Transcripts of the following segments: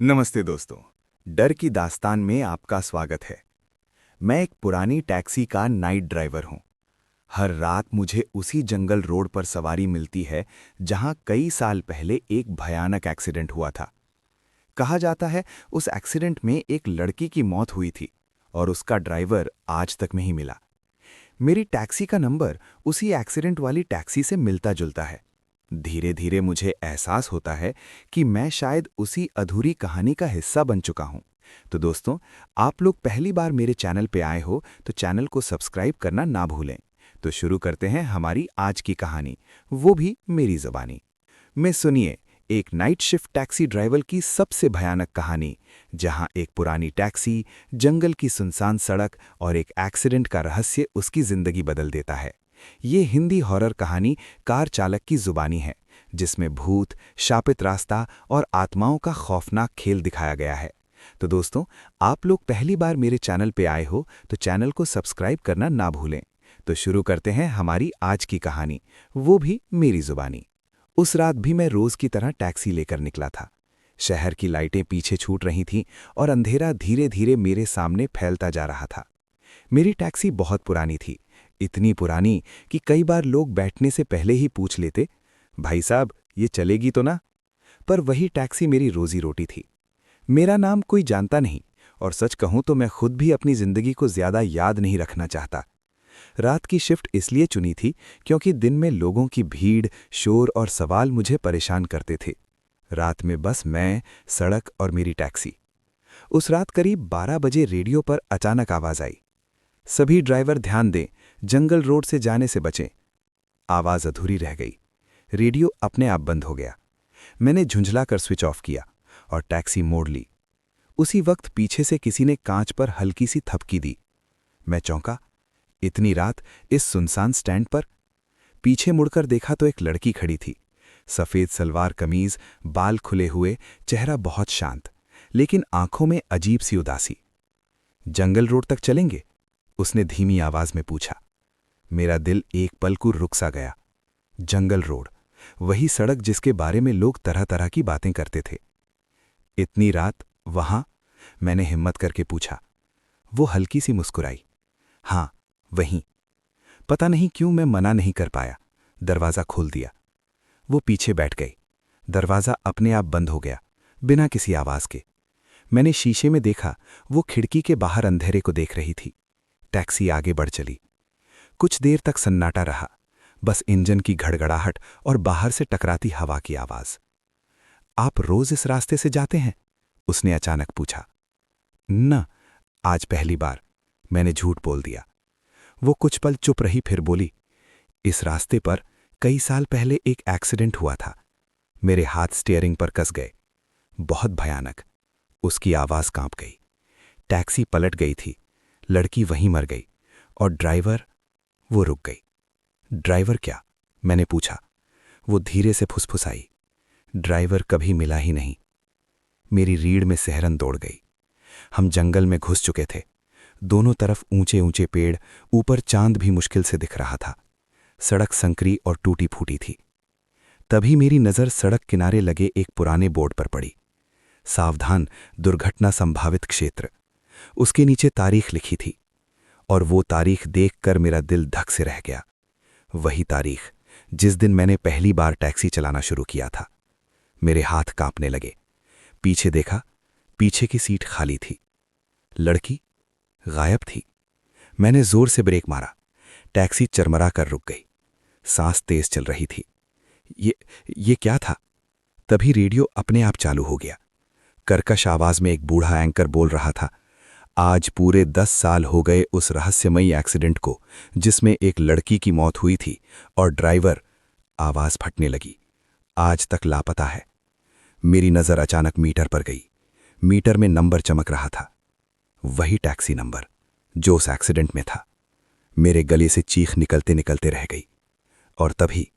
नमस्ते दोस्तों। डर की दास्तान में आपका स्वागत है। मैं एक पुरानी टैक्सी का नाइट ड्राइवर हूं। हर रात मुझे उसी जंगल रोड पर सवारी मिलती है जहां कई साल पहले एक भयानक एक्सीडेंट हुआ था। कहा जाता है उस एक्सीडेंट में एक लड़की की मौत हुई थी और उसका ड्राइवर आज तक नहीं मिला। मेरी टैक्सी का नंबर उसी एक्सीडेंट वाली टैक्सी से मिलता जुलता है। धीरे धीरे मुझे एहसास होता है कि मैं शायद उसी अधूरी कहानी का हिस्सा बन चुका हूं। तो दोस्तों, आप लोग पहली बार मेरे चैनल पे आए हो तो चैनल को सब्सक्राइब करना ना भूलें। तो शुरू करते हैं हमारी आज की कहानी, वो भी मेरी ज़बानी में। सुनिए एक नाइट शिफ्ट टैक्सी ड्राइवर की सबसे भयानक कहानी, जहां एक पुरानी टैक्सी, जंगल की सुनसान सड़क और एक एक्सीडेंट का रहस्य उसकी जिंदगी बदल देता है। ये हिंदी हॉरर कहानी कार चालक की जुबानी है, जिसमें भूत, शापित रास्ता और आत्माओं का खौफनाक खेल दिखाया गया है। तो दोस्तों, आप लोग पहली बार मेरे चैनल पे आए हो तो चैनल को सब्सक्राइब करना ना भूलें। तो शुरू करते हैं हमारी आज की कहानी, वो भी मेरी जुबानी। उस रात भी मैं रोज की तरह टैक्सी लेकर निकला था। शहर की लाइटें पीछे छूट रही थीं और अंधेरा धीरे धीरे मेरे सामने फैलता जा रहा था। मेरी टैक्सी बहुत पुरानी थी, इतनी पुरानी कि कई बार लोग बैठने से पहले ही पूछ लेते, भाई साहब ये चलेगी तो ना। पर वही टैक्सी मेरी रोजी रोटी थी। मेरा नाम कोई जानता नहीं, और सच कहूं तो मैं खुद भी अपनी जिंदगी को ज्यादा याद नहीं रखना चाहता। रात की शिफ्ट इसलिए चुनी थी क्योंकि दिन में लोगों की भीड़, शोर और सवाल मुझे परेशान करते थे। रात में बस मैं, सड़क और मेरी टैक्सी। उस रात करीब 12 बजे रेडियो पर अचानक आवाज आई, सभी ड्राइवर ध्यान दें, जंगल रोड से जाने से बचें। आवाज अधूरी रह गई। रेडियो अपने आप बंद हो गया। मैंने झुंझलाकर स्विच ऑफ किया और टैक्सी मोड़ ली। उसी वक्त पीछे से किसी ने कांच पर हल्की सी थपकी दी। मैं चौंका। इतनी रात इस सुनसान स्टैंड पर। पीछे मुड़कर देखा तो एक लड़की खड़ी थी। सफेद सलवार कमीज, बाल खुले हुए, चेहरा बहुत शांत, लेकिन आंखों में अजीब सी उदासी। जंगल रोड तक चलेंगे? उसने धीमी आवाज में पूछा। मेरा दिल एक पल को रुक सा गया। जंगल रोड, वही सड़क जिसके बारे में लोग तरह तरह की बातें करते थे। इतनी रात वहां? मैंने हिम्मत करके पूछा। वो हल्की सी मुस्कुराई। हां, वहीं। पता नहीं क्यों मैं मना नहीं कर पाया। दरवाजा खोल दिया। वो पीछे बैठ गई। दरवाजा अपने आप बंद हो गया, बिना किसी आवाज के। मैंने शीशे में देखा, वो खिड़की के बाहर अंधेरे को देख रही थी। टैक्सी आगे बढ़ चली। कुछ देर तक सन्नाटा रहा, बस इंजन की घड़घड़ाहट और बाहर से टकराती हवा की आवाज। आप रोज इस रास्ते से जाते हैं? उसने अचानक पूछा। न, आज पहली बार, मैंने झूठ बोल दिया। वो कुछ पल चुप रही, फिर बोली, इस रास्ते पर कई साल पहले एक एक्सीडेंट हुआ था। मेरे हाथ स्टीयरिंग पर कस गए। बहुत भयानक। उसकी आवाज कांप गई। टैक्सी पलट गई थी। लड़की वहीं मर गई और ड्राइवर? वो रुक गई। ड्राइवर क्या? मैंने पूछा। वो धीरे से फुसफुसाई। ड्राइवर कभी मिला ही नहीं। मेरी रीढ़ में सिहरन दौड़ गई। हम जंगल में घुस चुके थे। दोनों तरफ ऊंचे ऊंचे पेड़, ऊपर चांद भी मुश्किल से दिख रहा था। सड़क संकरी और टूटी फूटी थी। तभी मेरी नजर सड़क किनारे लगे एक पुराने बोर्ड पर पड़ी। सावधान, दुर्घटना संभावित क्षेत्र। उसके नीचे तारीख लिखी थी, और वो तारीख देखकर मेरा दिल धक से रह गया। वही तारीख जिस दिन मैंने पहली बार टैक्सी चलाना शुरू किया था। मेरे हाथ कांपने लगे। पीछे देखा, पीछे की सीट खाली थी। लड़की गायब थी। मैंने जोर से ब्रेक मारा। टैक्सी चरमरा कर रुक गई। सांस तेज चल रही थी। ये क्या था? तभी रेडियो अपने आप चालू हो गया। कर्कश आवाज में एक बूढ़ा एंकर बोल रहा था, आज पूरे 10 साल हो गए उस रहस्यमयी एक्सीडेंट को जिसमें एक लड़की की मौत हुई थी और ड्राइवर। आवाज फटने लगी। आज तक लापता है। मेरी नजर अचानक मीटर पर गई। मीटर में नंबर चमक रहा था। वही टैक्सी नंबर जो उस एक्सीडेंट में था। मेरे गले से चीख निकलते निकलते रह गई। और तभी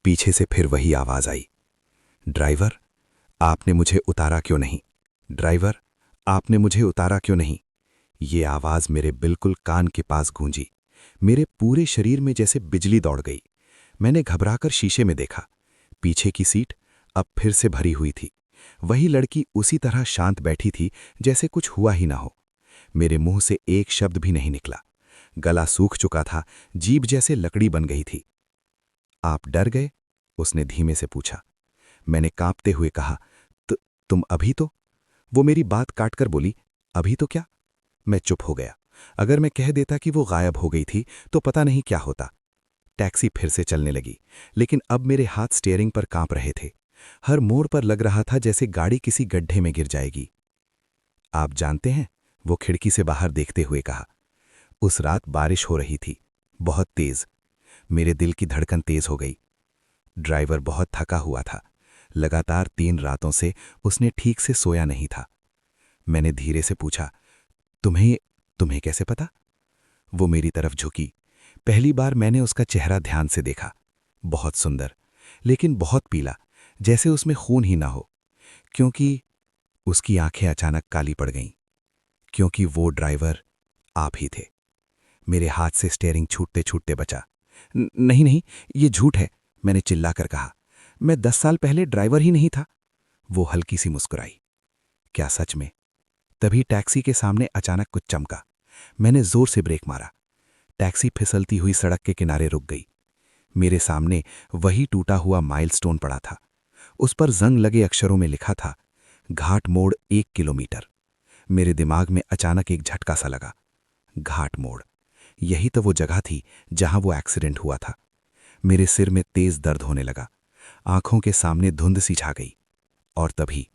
पीछे से फिर वही आवाज आई, ड्राइवर, आपने मुझे उतारा क्यों नहीं? ड्राइवर, आपने मुझे उतारा क्यों नहीं? ये आवाज मेरे बिल्कुल कान के पास गूंजी। मेरे पूरे शरीर में जैसे बिजली दौड़ गई। मैंने घबराकर शीशे में देखा। पीछे की सीट अब फिर से भरी हुई थी। वही लड़की उसी तरह शांत बैठी थी जैसे कुछ हुआ ही ना हो। मेरे मुंह से एक शब्द भी नहीं निकला। गला सूख चुका था, जीभ जैसे लकड़ी बन गई थी। आप डर गए? उसने धीमे से पूछा। मैंने कांपते हुए कहा, तुम अभी तो। वो मेरी बात काटकर बोली, अभी तो क्या? मैं चुप हो गया। अगर मैं कह देता कि वो गायब हो गई थी तो पता नहीं क्या होता। टैक्सी फिर से चलने लगी, लेकिन अब मेरे हाथ स्टीयरिंग पर कांप रहे थे। हर मोड़ पर लग रहा था जैसे गाड़ी किसी गड्ढे में गिर जाएगी। आप जानते हैं, वो खिड़की से बाहर देखते हुए कहा। उस रात बारिश हो रही थी, बहुत तेज। मेरे दिल की धड़कन तेज हो गई। ड्राइवर बहुत थका हुआ था। लगातार 3 रातों से उसने ठीक से सोया नहीं था। मैंने धीरे से पूछा, तुम्हें तुम्हें कैसे पता? वो मेरी तरफ झुकी। पहली बार मैंने उसका चेहरा ध्यान से देखा। बहुत सुंदर, लेकिन बहुत पीला, जैसे उसमें खून ही ना हो। क्योंकि उसकी आंखें अचानक काली पड़ गईं। क्योंकि वो ड्राइवर आप ही थे। मेरे हाथ से स्टीयरिंग छूटते छूटते बचा। नहीं नहीं, ये झूठ है, मैंने चिल्लाकर कहा। मैं 10 साल पहले ड्राइवर ही नहीं था। वो हल्की सी मुस्कुराई। क्या सच में? तभी टैक्सी के सामने अचानक कुछ चमका। मैंने जोर से ब्रेक मारा। टैक्सी फिसलती हुई सड़क के किनारे रुक गई। मेरे सामने वही टूटा हुआ माइलस्टोन पड़ा था। उस पर जंग लगे अक्षरों में लिखा था, घाट मोड़ 1 किलोमीटर। मेरे दिमाग में अचानक एक झटका सा लगा। घाट मोड़, यही तो वो जगह थी जहां वो एक्सीडेंट हुआ था। मेरे सिर में तेज दर्द होने लगा। आंखों के सामने धुंध सी छा गई। और तभी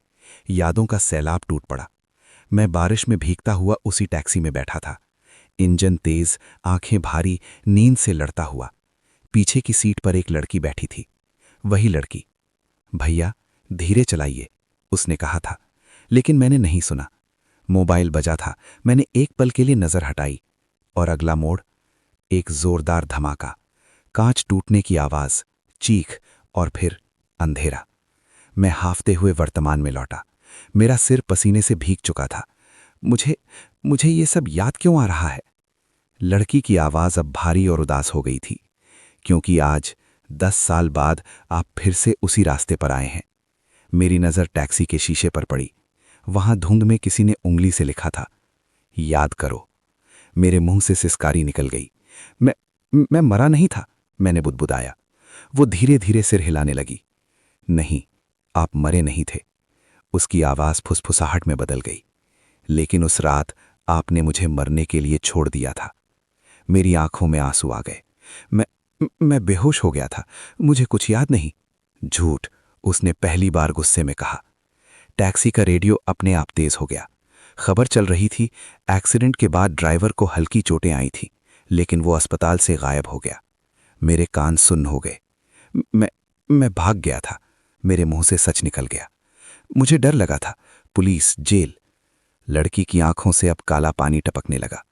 यादों का सैलाब टूट पड़ा। मैं बारिश में भीगता हुआ उसी टैक्सी में बैठा था। इंजन तेज, आंखें भारी, नींद से लड़ता हुआ। पीछे की सीट पर एक लड़की बैठी थी। वही लड़की। भैया, धीरे चलाइए, उसने कहा था। लेकिन मैंने नहीं सुना। मोबाइल बजा था। मैंने एक पल के लिए नजर हटाई। और अगला मोड़, एक जोरदार धमाका, कांच टूटने की आवाज, चीख, और फिर अंधेरा। मैं हाफते हुए वर्तमान में लौटा। मेरा सिर पसीने से भीग चुका था। मुझे मुझे ये सब याद क्यों आ रहा है? लड़की की आवाज अब भारी और उदास हो गई थी। क्योंकि आज 10 साल बाद आप फिर से उसी रास्ते पर आए हैं। मेरी नज़र टैक्सी के शीशे पर पड़ी। वहां धुंध में किसी ने उंगली से लिखा था, याद करो। मेरे मुंह से सिसकारी निकल गई। मैं मैं मरा नहीं था, मैंने बुदबुदाया। वो धीरे धीरे सिर हिलाने लगी। नहीं, आप मरे नहीं थे। उसकी आवाज फुसफुसाहट में बदल गई। लेकिन उस रात आपने मुझे मरने के लिए छोड़ दिया था। मेरी आंखों में आंसू आ गए। मैं मैं बेहोश हो गया था, मुझे कुछ याद नहीं। झूठ, उसने पहली बार गुस्से में कहा। टैक्सी का रेडियो अपने आप तेज हो गया। खबर चल रही थी, एक्सीडेंट के बाद ड्राइवर को हल्की चोटें आई थी, लेकिन वो अस्पताल से गायब हो गया। मेरे कान सुन्न हो गए। मैं मैं भाग गया था। मेरे मुंह से सच निकल गया। मुझे डर लगा था, पुलिस, जेल। लड़की की आंखों से अब काला पानी टपकने लगा।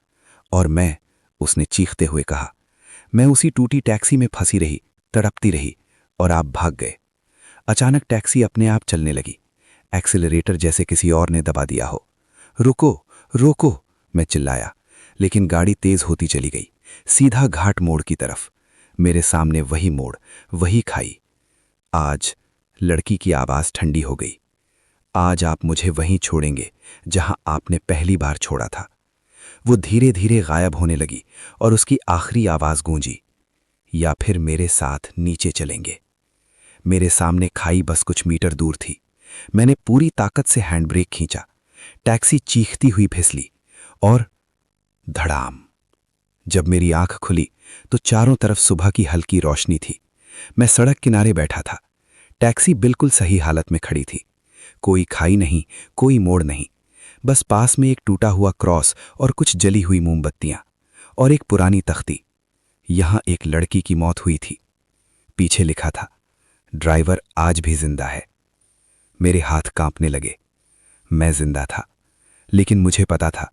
और मैं, उसने चीखते हुए कहा, मैं उसी टूटी टैक्सी में फंसी रही, तड़पती रही, और आप भाग गए। अचानक टैक्सी अपने आप चलने लगी। एक्सीलरेटर जैसे किसी और ने दबा दिया हो। रुको, रोको, मैं चिल्लाया। लेकिन गाड़ी तेज होती चली गई, सीधा घाट मोड़ की तरफ। मेरे सामने वही मोड़, वही खाई। आज, लड़की की आवाज ठंडी हो गई, आज आप मुझे वहीं छोड़ेंगे जहां आपने पहली बार छोड़ा था। वो धीरे धीरे गायब होने लगी और उसकी आखिरी आवाज गूंजी, या फिर मेरे साथ नीचे चलेंगे। मेरे सामने खाई बस कुछ मीटर दूर थी। मैंने पूरी ताकत से हैंड ब्रेक खींचा। टैक्सी चीखती हुई फिसली और धड़ाम। जब मेरी आंख खुली तो चारों तरफ सुबह की हल्की रोशनी थी। मैं सड़क किनारे बैठा था। टैक्सी बिल्कुल सही हालत में खड़ी थी। कोई खाई नहीं, कोई मोड़ नहीं। बस पास में एक टूटा हुआ क्रॉस और कुछ जली हुई मोमबत्तियां और एक पुरानी तख्ती। यहां एक लड़की की मौत हुई थी। पीछे लिखा था, ड्राइवर आज भी जिंदा है। मेरे हाथ कांपने लगे। मैं जिंदा था, लेकिन मुझे पता था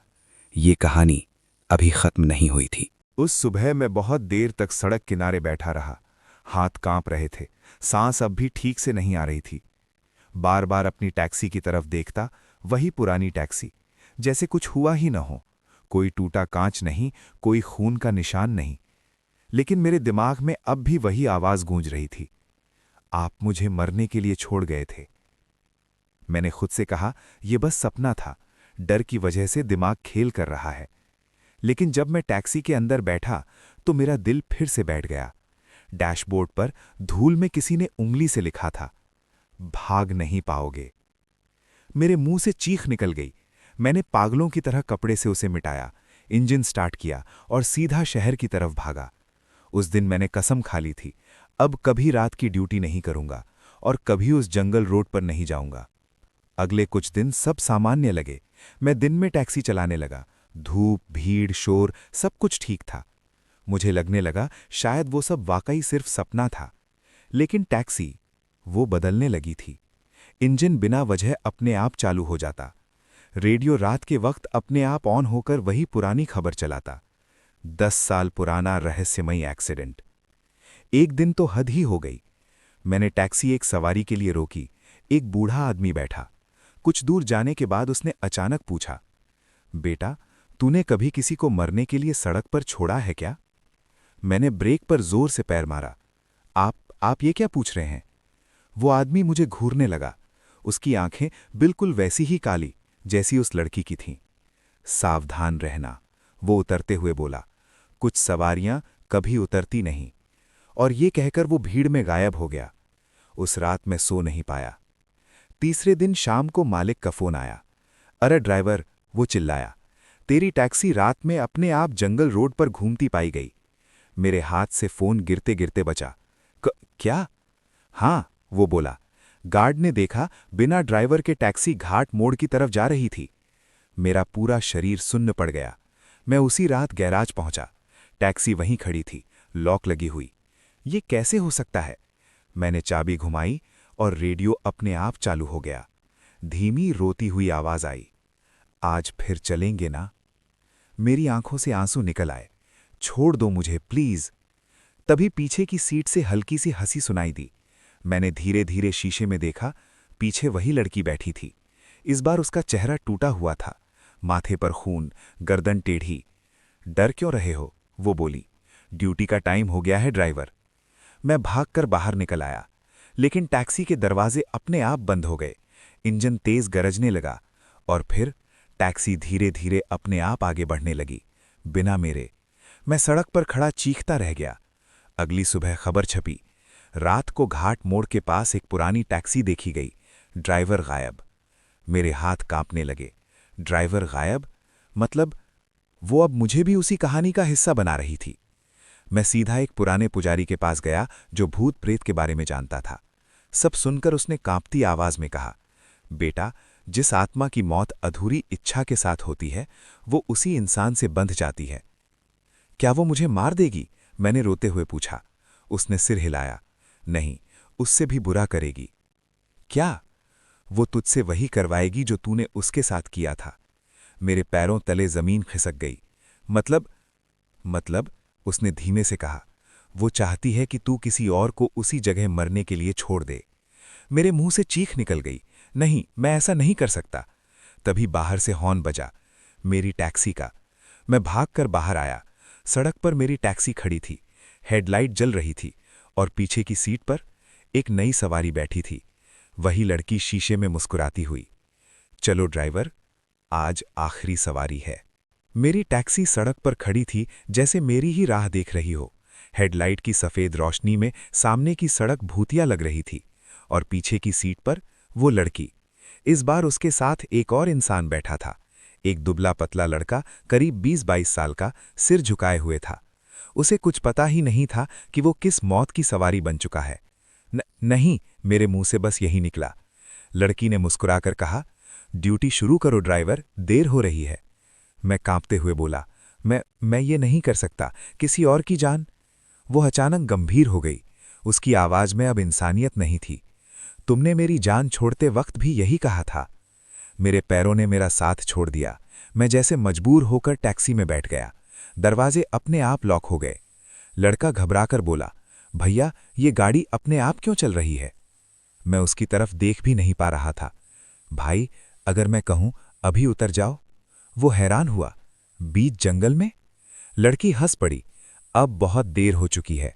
ये कहानी अभी खत्म नहीं हुई थी। उस सुबह मैं बहुत देर तक सड़क किनारे बैठा रहा। हाथ कांप रहे थे, सांस अब भी ठीक से नहीं आ रही थी। बार बार अपनी टैक्सी की तरफ देखता, वही पुरानी टैक्सी, जैसे कुछ हुआ ही न हो। कोई टूटा कांच नहीं, कोई खून का निशान नहीं। लेकिन मेरे दिमाग में अब भी वही आवाज गूंज रही थी, आप मुझे मरने के लिए छोड़ गए थे। मैंने खुद से कहा, यह बस सपना था, डर की वजह से दिमाग खेल कर रहा है। लेकिन जब मैं टैक्सी के अंदर बैठा तो मेरा दिल फिर से बैठ गया। डैशबोर्ड पर धूल में किसी ने उंगली से लिखा था, भाग नहीं पाओगे। मेरे मुंह से चीख निकल गई। मैंने पागलों की तरह कपड़े से उसे मिटाया, इंजन स्टार्ट किया और सीधा शहर की तरफ भागा। उस दिन मैंने कसम खा ली थी, अब कभी रात की ड्यूटी नहीं करूंगा और कभी उस जंगल रोड पर नहीं जाऊंगा। अगले कुछ दिन सब सामान्य लगे। मैं दिन में टैक्सी चलाने लगा। धूप, भीड़, शोर, सब कुछ ठीक था। मुझे लगने लगा शायद वो सब वाकई सिर्फ सपना था। लेकिन टैक्सी, वो बदलने लगी थी। इंजन बिना वजह अपने आप चालू हो जाता। रेडियो रात के वक्त अपने आप ऑन होकर वही पुरानी खबर चलाता। 10 साल पुराना रहस्यमयी एक्सीडेंट। एक दिन तो हद ही हो गई। मैंने टैक्सी एक सवारी के लिए रोकी। एक बूढ़ा आदमी बैठा। कुछ दूर जाने के बाद उसने अचानक पूछा, बेटा, तूने कभी किसी को मरने के लिए सड़क पर छोड़ा है क्या? मैंने ब्रेक पर जोर से पैर मारा। आप ये क्या पूछ रहे हैं? वो आदमी मुझे घूरने लगा। उसकी आंखें बिल्कुल वैसी ही काली जैसी उस लड़की की थीं। सावधान रहना, वो उतरते हुए बोला। कुछ सवारियां कभी उतरती नहीं। और ये कहकर वो भीड़ में गायब हो गया। उस रात मैं सो नहीं पाया। तीसरे दिन शाम को मालिक का फोन आया। अरे ड्राइवर, वो चिल्लाया, तेरी टैक्सी रात में अपने आप जंगल रोड पर घूमती पाई गई। मेरे हाथ से फोन गिरते गिरते बचा। क्या? हाँ, वो बोला। गार्ड ने देखा, बिना ड्राइवर के टैक्सी घाट मोड़ की तरफ जा रही थी। मेरा पूरा शरीर सुन्न पड़ गया। मैं उसी रात गैराज पहुंचा। टैक्सी वहीं खड़ी थी, लॉक लगी हुई। ये कैसे हो सकता है? मैंने चाबी घुमाई और रेडियो अपने आप चालू हो गया। धीमी रोती हुई आवाज आई, आज फिर चलेंगे ना? मेरी आंखों से आंसू निकल आए। छोड़ दो मुझे प्लीज। तभी पीछे की सीट से हल्की सी हंसी सुनाई दी। मैंने धीरे धीरे शीशे में देखा। पीछे वही लड़की बैठी थी। इस बार उसका चेहरा टूटा हुआ था, माथे पर खून, गर्दन टेढ़ी। डर क्यों रहे हो? वो बोली। ड्यूटी का टाइम हो गया है ड्राइवर। मैं भागकर बाहर निकल आया, लेकिन टैक्सी के दरवाजे अपने आप बंद हो गए। इंजन तेज गरजने लगा और फिर टैक्सी धीरे धीरे अपने आप आगे बढ़ने लगी, बिना मेरे। मैं सड़क पर खड़ा चीखता रह गया। अगली सुबह खबर छपी। रात को घाट मोड़ के पास एक पुरानी टैक्सी देखी गई, ड्राइवर गायब। मेरे हाथ कांपने लगे। ड्राइवर गायब? मतलब वो अब मुझे भी उसी कहानी का हिस्सा बना रही थी। मैं सीधा एक पुराने पुजारी के पास गया जो भूत प्रेत के बारे में जानता था। सब सुनकर उसने कांपती आवाज में कहा, बेटा, जिस आत्मा की मौत अधूरी इच्छा के साथ होती है, वो उसी इंसान से बंध जाती है। क्या वो मुझे मार देगी? मैंने रोते हुए पूछा। उसने सिर हिलाया। नहीं, उससे भी बुरा करेगी। क्या? वो तुझसे वही करवाएगी जो तूने उसके साथ किया था। मेरे पैरों तले जमीन खिसक गई। मतलब, उसने धीमे से कहा, वो चाहती है कि तू किसी और को उसी जगह मरने के लिए छोड़ दे। मेरे मुंह से चीख निकल गई। नहीं, मैं ऐसा नहीं कर सकता। तभी बाहर से हॉर्न बजा, मेरी टैक्सी का। मैं भागकर बाहर आया। सड़क पर मेरी टैक्सी खड़ी थी, हेडलाइट जल रही थी और पीछे की सीट पर एक नई सवारी बैठी थी, वही लड़की शीशे में मुस्कुराती हुई। चलो ड्राइवर, आज आखिरी सवारी है। मेरी टैक्सी सड़क पर खड़ी थी, जैसे मेरी ही राह देख रही हो। हेडलाइट की सफेद रोशनी में सामने की सड़क भूतिया लग रही थी और पीछे की सीट पर वो लड़की। इस बार उसके साथ एक और इंसान बैठा था, एक दुबला पतला लड़का, करीब 20-22 साल का, सिर झुकाए हुए था। उसे कुछ पता ही नहीं था कि वो किस मौत की सवारी बन चुका है। नहीं, मेरे मुंह से बस यही निकला। लड़की ने मुस्कुराकर कहा, ड्यूटी शुरू करो ड्राइवर, देर हो रही है। मैं कांपते हुए बोला, मैं ये नहीं कर सकता, किसी और की जान। वो अचानक गंभीर हो गई। उसकी आवाज में अब इंसानियत नहीं थी। तुमने मेरी जान छोड़ते वक्त भी यही कहा था। मेरे पैरों ने मेरा साथ छोड़ दिया। मैं जैसे मजबूर होकर टैक्सी में बैठ गया। दरवाजे अपने आप लॉक हो गए। लड़का घबराकर बोला, भैया, ये गाड़ी अपने आप क्यों चल रही है? मैं उसकी तरफ देख भी नहीं पा रहा था। भाई, अगर मैं कहूं अभी उतर जाओ? वो हैरान हुआ। बीच जंगल में? लड़की हंस पड़ी। अब बहुत देर हो चुकी है।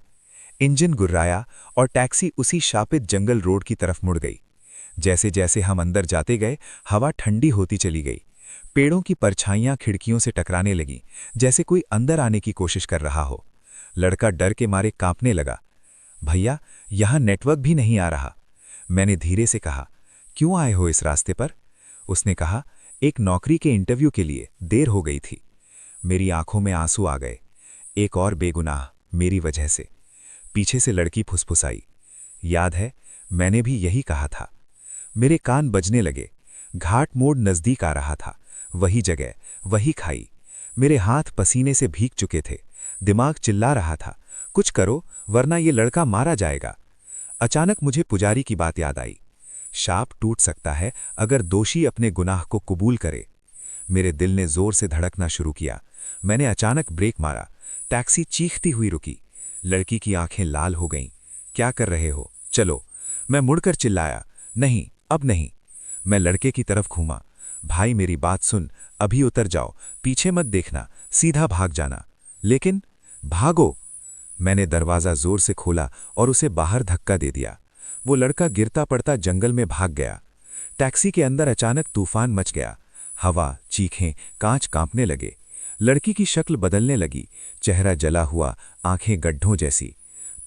इंजन गुर्राया और टैक्सी उसी शापित जंगल रोड की तरफ मुड़ गई। जैसे जैसे हम अंदर जाते गए, हवा ठंडी होती चली गई। पेड़ों की परछाइयां खिड़कियों से टकराने लगीं, जैसे कोई अंदर आने की कोशिश कर रहा हो। लड़का डर के मारे कांपने लगा। भैया, यहां नेटवर्क भी नहीं आ रहा। मैंने धीरे से कहा, क्यों आए हो इस रास्ते पर? उसने कहा, एक नौकरी के इंटरव्यू के लिए, देर हो गई थी। मेरी आंखों में आंसू आ गए। एक और बेगुनाह, मेरी वजह से। पीछे से लड़की फुसफुसाई, याद है, मैंने भी यही कहा था। मेरे कान बजने लगे। घाट मोड़ नजदीक आ रहा था। वही जगह, वही खाई। मेरे हाथ पसीने से भीग चुके थे। दिमाग चिल्ला रहा था, कुछ करो वरना ये लड़का मारा जाएगा। अचानक मुझे पुजारी की बात याद आई। शाप टूट सकता है अगर दोषी अपने गुनाह को कबूल करे। मेरे दिल ने जोर से धड़कना शुरू किया। मैंने अचानक ब्रेक मारा। टैक्सी चीखती हुई रुकी। लड़की की आंखें लाल हो गईं। क्या कर रहे हो? चलो। मैं मुड़कर चिल्लाया, नहीं, अब नहीं। मैं लड़के की तरफ घूमा। भाई, मेरी बात सुन, अभी उतर जाओ, पीछे मत देखना, सीधा भाग जाना। लेकिन भागो। मैंने दरवाजा जोर से खोला और उसे बाहर धक्का दे दिया। वो लड़का गिरता पड़ता जंगल में भाग गया। टैक्सी के अंदर अचानक तूफान मच गया। हवा, चीखें, कांच कांपने लगे। लड़की की शक्ल बदलने लगी, चेहरा जला हुआ, आंखें गड्ढों जैसी।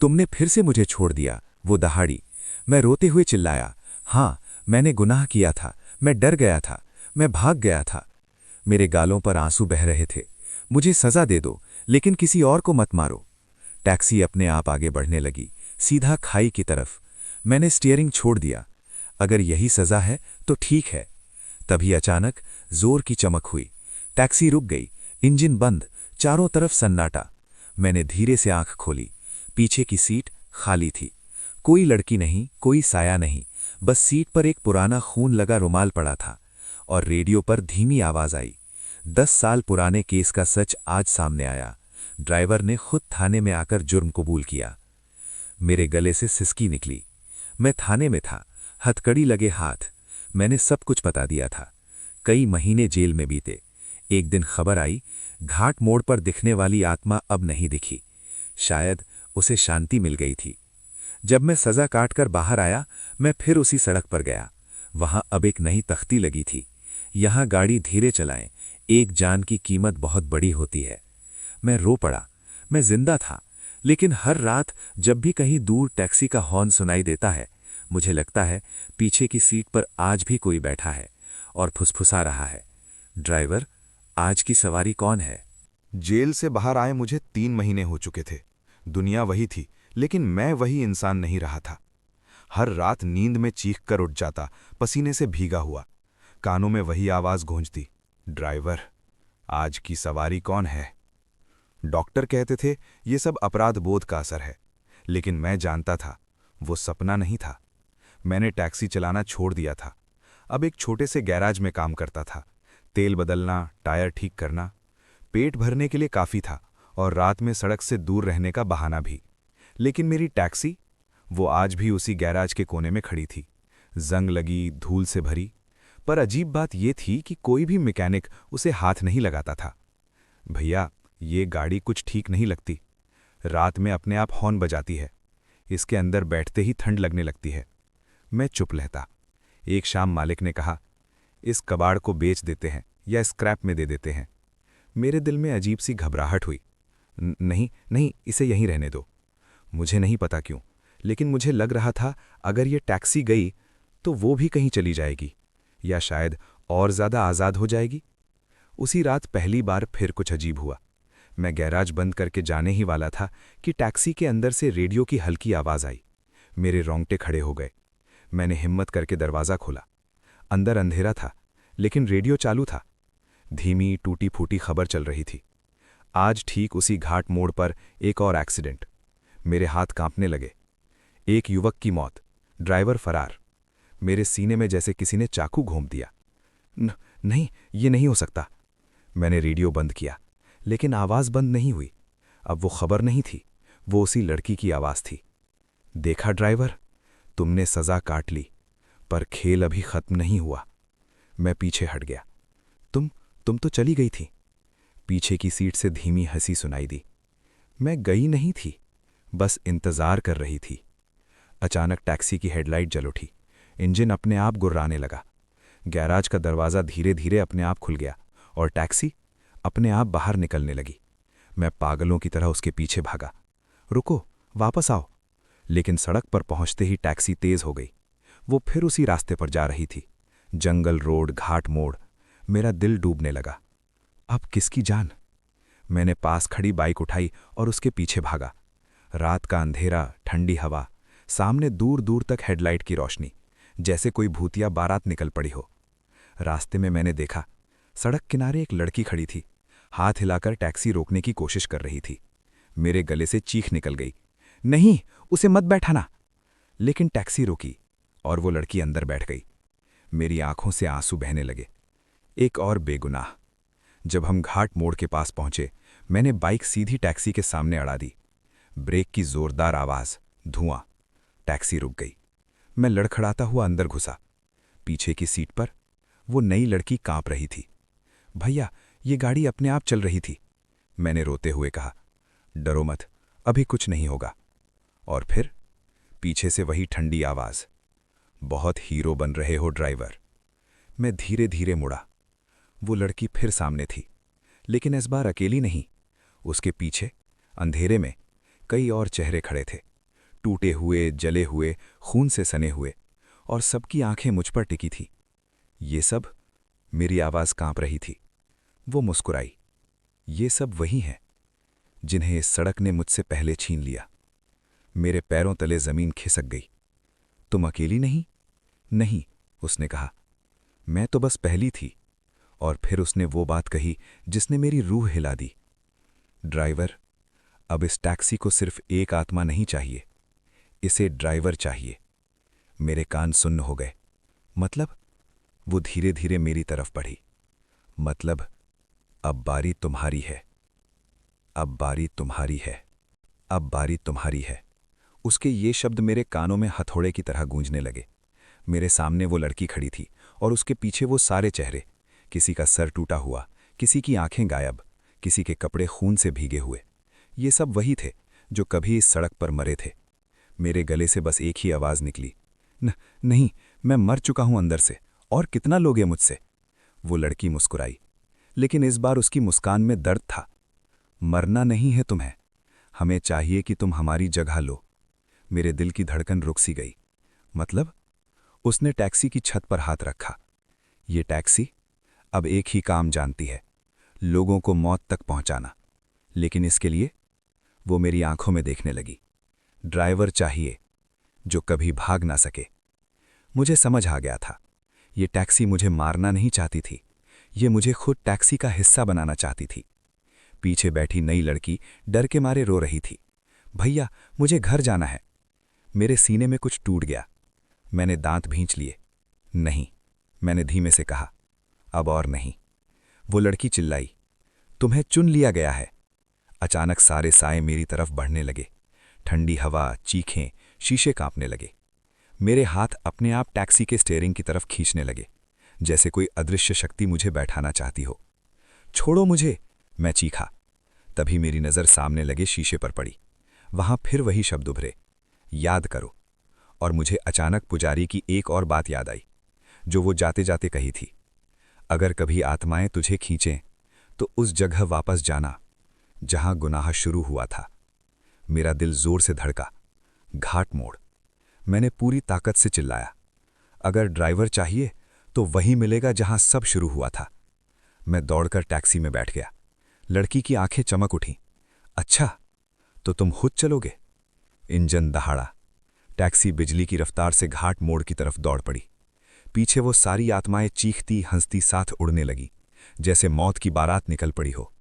तुमने फिर से मुझे छोड़ दिया, वो दहाड़ी। मैं रोते हुए चिल्लाया, हाँ, मैंने गुनाह किया था, मैं डर गया था, मैं भाग गया था। मेरे गालों पर आंसू बह रहे थे। मुझे सजा दे दो, लेकिन किसी और को मत मारो। टैक्सी अपने आप आगे बढ़ने लगी, सीधा खाई की तरफ। मैंने स्टीयरिंग छोड़ दिया। अगर यही सजा है तो ठीक है। तभी अचानक जोर की चमक हुई। टैक्सी रुक गई, इंजन बंद, चारों तरफ सन्नाटा। मैंने धीरे से आंख खोली। पीछे की सीट खाली थी। कोई लड़की नहीं, कोई साया नहीं, बस सीट पर एक पुराना खून लगा रुमाल पड़ा था। और रेडियो पर धीमी आवाज आई, 10 साल पुराने केस का सच आज सामने आया। ड्राइवर ने खुद थाने में आकर जुर्म कबूल किया। मेरे गले से सिसकी निकली। मैं थाने में था, हथकड़ी लगे हाथ। मैंने सब कुछ बता दिया था। कई महीने जेल में बीते। एक दिन खबर आई, घाट मोड़ पर दिखने वाली आत्मा अब नहीं दिखी। शायद उसे शांति मिल गई थी। जब मैं सजा काटकर बाहर आया, मैं फिर उसी सड़क पर गया। वहां अब एक नई तख्ती लगी थी, यहां गाड़ी धीरे चलाएं, एक जान की कीमत बहुत बड़ी होती है। मैं रो पड़ा। मैं जिंदा था, लेकिन हर रात जब भी कहीं दूर टैक्सी का हॉर्न सुनाई देता है, मुझे लगता है पीछे की सीट पर आज भी कोई बैठा है और फुसफुसा रहा है, ड्राइवर, आज की सवारी कौन है? जेल से बाहर आए मुझे 3 महीने हो चुके थे। दुनिया वही थी, लेकिन मैं वही इंसान नहीं रहा था। हर रात नींद में चीख कर उठ जाता, पसीने से भीगा हुआ। कानों में वही आवाज गूंजती, ड्राइवर, आज की सवारी कौन है? डॉक्टर कहते थे ये सब अपराध बोध का असर है, लेकिन मैं जानता था वो सपना नहीं था। मैंने टैक्सी चलाना छोड़ दिया था। अब एक छोटे से गैराज में काम करता था। तेल बदलना, टायर ठीक करना, पेट भरने के लिए काफी था और रात में सड़क से दूर रहने का बहाना भी। लेकिन मेरी टैक्सी, वो आज भी उसी गैराज के कोने में खड़ी थी, जंग लगी, धूल से भरी। पर अजीब बात यह थी कि कोई भी मैकेनिक उसे हाथ नहीं लगाता था। भैया, ये गाड़ी कुछ ठीक नहीं लगती। रात में अपने आप हॉर्न बजाती है। इसके अंदर बैठते ही ठंड लगने लगती है। मैं चुप रहता। एक शाम मालिक ने कहा, इस कबाड़ को बेच देते हैं या स्क्रैप में दे देते हैं। मेरे दिल में अजीब सी घबराहट हुई। नहीं नहीं, इसे यहीं रहने दो। मुझे नहीं पता क्यों, लेकिन मुझे लग रहा था अगर ये टैक्सी गई तो वो भी कहीं चली जाएगी, या शायद और ज़्यादा आज़ाद हो जाएगी। उसी रात पहली बार फिर कुछ अजीब हुआ। मैं गैराज बंद करके जाने ही वाला था कि टैक्सी के अंदर से रेडियो की हल्की आवाज़ आई। मेरे रोंगटे खड़े हो गए। मैंने हिम्मत करके दरवाज़ा खोला। अंदर अंधेरा था, लेकिन रेडियो चालू था। धीमी टूटी फूटी खबर चल रही थी। आज ठीक उसी घाट मोड़ पर एक और एक्सीडेंट। मेरे हाथ कांपने लगे। एक युवक की मौत, ड्राइवर फरार। मेरे सीने में जैसे किसी ने चाकू घोंप दिया। नहीं, ये नहीं हो सकता। मैंने रेडियो बंद किया, लेकिन आवाज़ बंद नहीं हुई। अब वो खबर नहीं थी, वो उसी लड़की की आवाज़ थी। देखा ड्राइवर, तुमने सज़ा काट ली, पर खेल अभी खत्म नहीं हुआ। मैं पीछे हट गया। तुम तो चली गई थी। पीछे की सीट से धीमी हंसी सुनाई दी। मैं गई नहीं थी, बस इंतज़ार कर रही थी। अचानक टैक्सी की हेडलाइट जल उठी। इंजन अपने आप गुर्राने लगा। गैराज का दरवाज़ा धीरे धीरे अपने आप खुल गया और टैक्सी अपने आप बाहर निकलने लगी। मैं पागलों की तरह उसके पीछे भागा। रुको, वापस आओ। लेकिन सड़क पर पहुंचते ही टैक्सी तेज हो गई। वो फिर उसी रास्ते पर जा रही थी। जंगल, रोड, घाट मोड़। मेरा दिल डूबने लगा। अब किसकी जान? मैंने पास खड़ी बाइक उठाई और उसके पीछे भागा। रात का अंधेरा, ठंडी हवा, सामने दूर दूर तक हेडलाइट की रोशनी, जैसे कोई भूतिया बारात निकल पड़ी हो। रास्ते में मैंने देखा, सड़क किनारे एक लड़की खड़ी थी, हाथ हिलाकर टैक्सी रोकने की कोशिश कर रही थी। मेरे गले से चीख निकल गई, नहीं, उसे मत बैठाना। लेकिन टैक्सी रुकी और वो लड़की अंदर बैठ गई। मेरी आंखों से आंसू बहने लगे। एक और बेगुनाह। जब हम घाट मोड़ के पास पहुंचे, मैंने बाइक सीधी टैक्सी के सामने अड़ा दी। ब्रेक की जोरदार आवाज, धुआं। टैक्सी रुक गई। मैं लड़खड़ाता हुआ अंदर घुसा। पीछे की सीट पर वो नई लड़की कांप रही थी। भैया, ये गाड़ी अपने आप चल रही थी। मैंने रोते हुए कहा, डरो मत, अभी कुछ नहीं होगा। और फिर पीछे से वही ठंडी आवाज, बहुत हीरो बन रहे हो ड्राइवर। मैं धीरे धीरे मुड़ा। वो लड़की फिर सामने थी, लेकिन इस बार अकेली नहीं। उसके पीछे अंधेरे में कई और चेहरे खड़े थे, टूटे हुए, जले हुए, खून से सने हुए, और सबकी आंखें मुझ पर टिकी थी। ये सब, मेरी आवाज कांप रही थी। वो मुस्कुराई। ये सब वही हैं जिन्हें इस सड़क ने मुझसे पहले छीन लिया। मेरे पैरों तले जमीन खिसक गई। तुम अकेली नहीं? नहीं, उसने कहा। मैं तो बस पहली थी। और फिर उसने वो बात कही जिसने मेरी रूह हिला दी। ड्राइवर, अब इस टैक्सी को सिर्फ एक आत्मा नहीं चाहिए, इसे ड्राइवर चाहिए। मेरे कान सुन्न हो गए। मतलब? वो धीरे धीरे मेरी तरफ बढ़ी। मतलब, अब बारी तुम्हारी है। अब बारी तुम्हारी है। अब बारी तुम्हारी है। उसके ये शब्द मेरे कानों में हथौड़े की तरह गूंजने लगे। मेरे सामने वो लड़की खड़ी थी और उसके पीछे वो सारे चेहरे, किसी का सर टूटा हुआ, किसी की आंखें गायब, किसी के कपड़े खून से भीगे हुए। ये सब वही थे जो कभी इस सड़क पर मरे थे। मेरे गले से बस एक ही आवाज़ निकली, नहीं, मैं मर चुका हूं अंदर से, और कितना लोगे मुझसे? वो लड़की मुस्कुराई, लेकिन इस बार उसकी मुस्कान में दर्द था। मरना नहीं है तुम्हें, हमें चाहिए कि तुम हमारी जगह लो। मेरे दिल की धड़कन रुक सी गई। मतलब? उसने टैक्सी की छत पर हाथ रखा। ये टैक्सी अब एक ही काम जानती है, लोगों को मौत तक पहुंचाना। लेकिन इसके लिए वो मेरी आंखों में देखने लगी। ड्राइवर चाहिए जो कभी भाग ना सके। मुझे समझ आ गया था, ये टैक्सी मुझे मारना नहीं चाहती थी, ये मुझे खुद टैक्सी का हिस्सा बनाना चाहती थी। पीछे बैठी नई लड़की डर के मारे रो रही थी, भैया, मुझे घर जाना है। मेरे सीने में कुछ टूट गया। मैंने दांत भींच लिए। नहीं, मैंने धीमे से कहा, अब और नहीं। वो लड़की चिल्लाई, तुम्हें चुन लिया गया है। अचानक सारे साए मेरी तरफ बढ़ने लगे। ठंडी हवा, चीखें, शीशे कांपने लगे। मेरे हाथ अपने आप टैक्सी के स्टीयरिंग की तरफ खींचने लगे, जैसे कोई अदृश्य शक्ति मुझे बैठाना चाहती हो। छोड़ो मुझे, मैं चीखा। तभी मेरी नज़र सामने लगे शीशे पर पड़ी। वहां फिर वही शब्द उभरे, याद करो। और मुझे अचानक पुजारी की एक और बात याद आई, जो वो जाते जाते कही थी, अगर कभी आत्माएं तुझे खींचें तो उस जगह वापस जाना जहां गुनाह शुरू हुआ था। मेरा दिल जोर से धड़का। घाट मोड़। मैंने पूरी ताकत से चिल्लाया, अगर ड्राइवर चाहिए तो वही मिलेगा जहां सब शुरू हुआ था। मैं दौड़कर टैक्सी में बैठ गया। लड़की की आंखें चमक उठी। अच्छा, तो तुम खुद चलोगे? इंजन दहाड़ा। टैक्सी बिजली की रफ्तार से घाट मोड़ की तरफ दौड़ पड़ी। पीछे वो सारी आत्माएं चीखती हंसती साथ उड़ने लगी, जैसे मौत की बारात निकल पड़ी हो।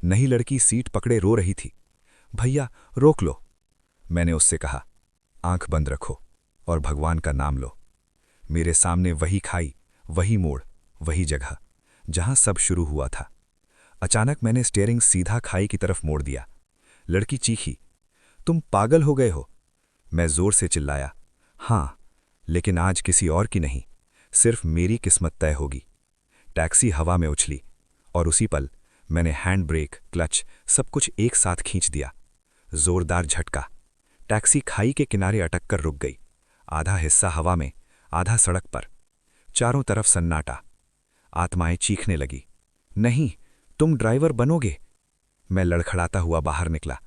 नई लड़की सीट पकड़े रो रही थी। भैया, रोक लो, मैंने उससे कहा। आंख बंद रखो और भगवान का नाम लो। मेरे सामने वही खाई, वही मोड़, वही जगह जहां सब शुरू हुआ था। अचानक मैंने स्टीयरिंग सीधा खाई की तरफ मोड़ दिया। लड़की चीखी, तुम पागल हो गए हो? मैं जोर से चिल्लाया, हां, लेकिन आज किसी और की नहीं, सिर्फ मेरी किस्मत तय होगी। टैक्सी हवा में उछली और उसी पल मैंने हैंड ब्रेक, क्लच, सब कुछ एक साथ खींच दिया। जोरदार झटका। टैक्सी खाई के किनारे अटक कर रुक गई। आधा हिस्सा हवा में, आधा सड़क पर। चारों तरफ सन्नाटा। आत्माएं चीखने लगी, नहीं, तुम ड्राइवर बनोगे। मैं लड़खड़ाता हुआ बाहर निकला।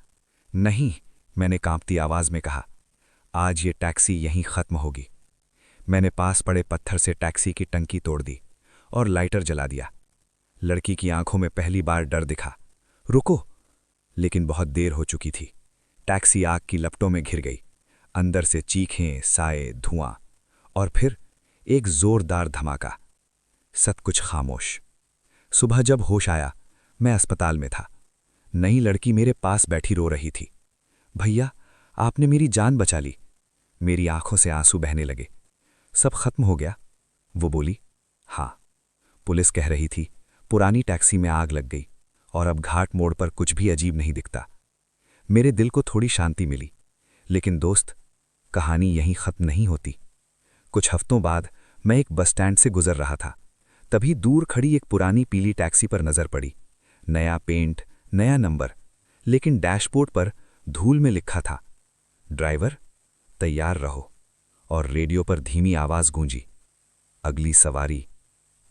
नहीं, मैंने कांपती आवाज में कहा, आज ये टैक्सी यहीं खत्म होगी। मैंने पास पड़े पत्थर से टैक्सी की टंकी तोड़ दी और लाइटर जला दिया। लड़की की आंखों में पहली बार डर दिखा। रुको! लेकिन बहुत देर हो चुकी थी। टैक्सी आग की लपटों में घिर गई। अंदर से चीखें, साए, धुआं और फिर एक जोरदार धमाका। सब कुछ खामोश। सुबह जब होश आया, मैं अस्पताल में था। नई लड़की मेरे पास बैठी रो रही थी। भैया, आपने मेरी जान बचा ली। मेरी आंखों से आंसू बहने लगे। सब खत्म हो गया? वो बोली, हाँ। पुलिस कह रही थी पुरानी टैक्सी में आग लग गई और अब घाट मोड़ पर कुछ भी अजीब नहीं दिखता। मेरे दिल को थोड़ी शांति मिली। लेकिन दोस्त, कहानी यहीं खत्म नहीं होती। कुछ हफ्तों बाद मैं एक बस स्टैंड से गुजर रहा था। तभी दूर खड़ी एक पुरानी पीली टैक्सी पर नजर पड़ी। नया पेंट, नया नंबर, लेकिन डैशबोर्ड पर धूल में लिखा था, ड्राइवर, तैयार रहो। और रेडियो पर धीमी आवाज गूंजी, अगली सवारी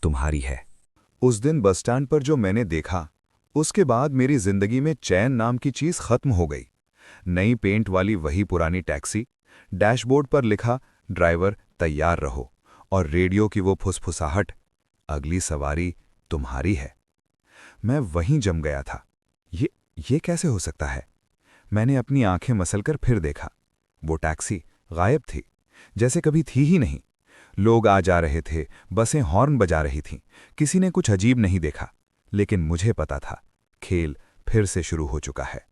तुम्हारी है। उस दिन बस स्टैंड पर जो मैंने देखा, उसके बाद मेरी जिंदगी में चैन नाम की चीज खत्म हो गई। नई पेंट वाली वही पुरानी टैक्सी, डैशबोर्ड पर लिखा, ड्राइवर तैयार रहो, और रेडियो की वो फुसफुसाहट, अगली सवारी तुम्हारी है। मैं वहीं जम गया था। ये कैसे हो सकता है? मैंने अपनी आंखें मसलकर फिर देखा। वो टैक्सी गायब थी, जैसे कभी थी ही नहीं। लोग आ जा रहे थे, बसें हॉर्न बजा रही थीं। किसी ने कुछ अजीब नहीं देखा, लेकिन मुझे पता था, खेल फिर से शुरू हो चुका है।